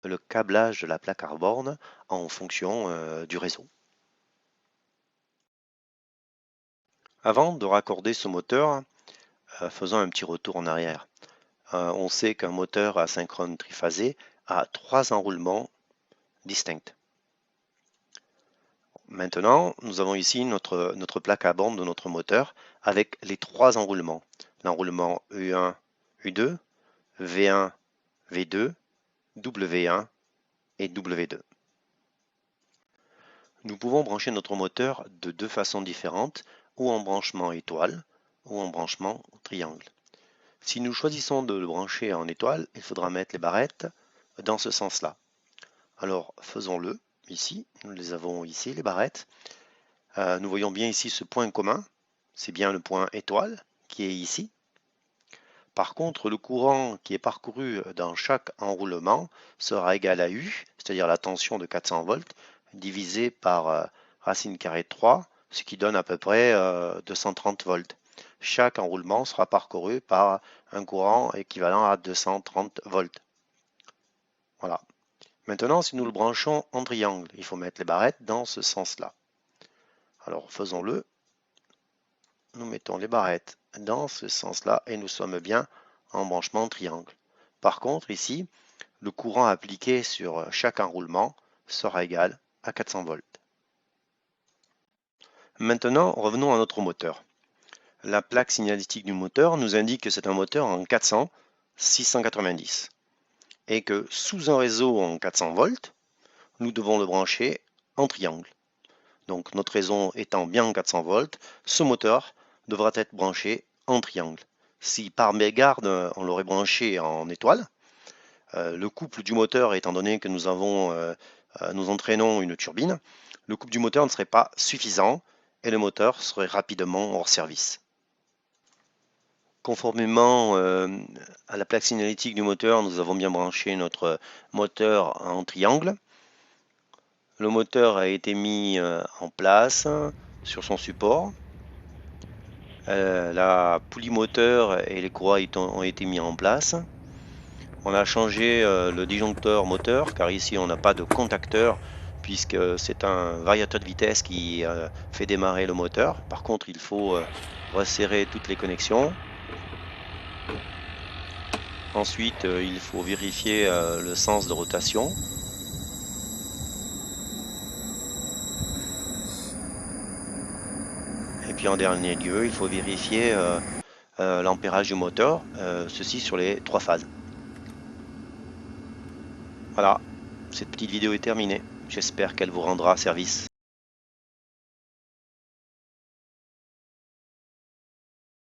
le câblage de la plaque à borne en fonction du réseau. Avant de raccorder ce moteur, faisons un petit retour en arrière. On sait qu'un moteur asynchrone triphasé a 3 enroulements distincts. Maintenant, nous avons ici notre plaque à borne de notre moteur avec les 3 enroulements. L'enroulement U1, U2, V1, V2, W1 et W2. Nous pouvons brancher notre moteur de 2 façons différentes, ou en branchement étoile, ou en branchement triangle. Si nous choisissons de le brancher en étoile, il faudra mettre les barrettes dans ce sens-là. Alors faisons-le ici, nous les avons ici, les barrettes. Nous voyons bien ici ce point commun, c'est bien le point étoile qui est ici. Par contre, le courant qui est parcouru dans chaque enroulement sera égal à U, c'est-à-dire la tension de 400 volts, divisé par racine carrée de 3, ce qui donne à peu près 230 volts. Chaque enroulement sera parcouru par un courant équivalent à 230 volts. Voilà. Maintenant, si nous le branchons en triangle, il faut mettre les barrettes dans ce sens-là. Alors, faisons-le. Nous mettons les barrettes dans ce sens-là et nous sommes bien en branchement triangle. Par contre, ici, le courant appliqué sur chaque enroulement sera égal à 400 volts. Maintenant, revenons à notre moteur. La plaque signalétique du moteur nous indique que c'est un moteur en 400-690 et que sous un réseau en 400 volts, nous devons le brancher en triangle. Donc notre réseau étant bien en 400 volts, ce moteur devra être branché en triangle. Si par mégarde on l'aurait branché en étoile, le couple du moteur, étant donné que nous entraînons une turbine, le couple du moteur ne serait pas suffisant et le moteur serait rapidement hors service. Conformément à la plaque signalétique du moteur, nous avons bien branché notre moteur en triangle. Le moteur a été mis en place sur son support. La poulie moteur et les courroies ont été mis en place. On a changé le disjoncteur moteur car ici on n'a pas de contacteur puisque c'est un variateur de vitesse qui fait démarrer le moteur. Par contre, il faut resserrer toutes les connexions. Ensuite, il faut vérifier le sens de rotation. Et puis en dernier lieu, il faut vérifier l'ampérage du moteur, ceci sur les 3 phases. Voilà, cette petite vidéo est terminée. J'espère qu'elle vous rendra service.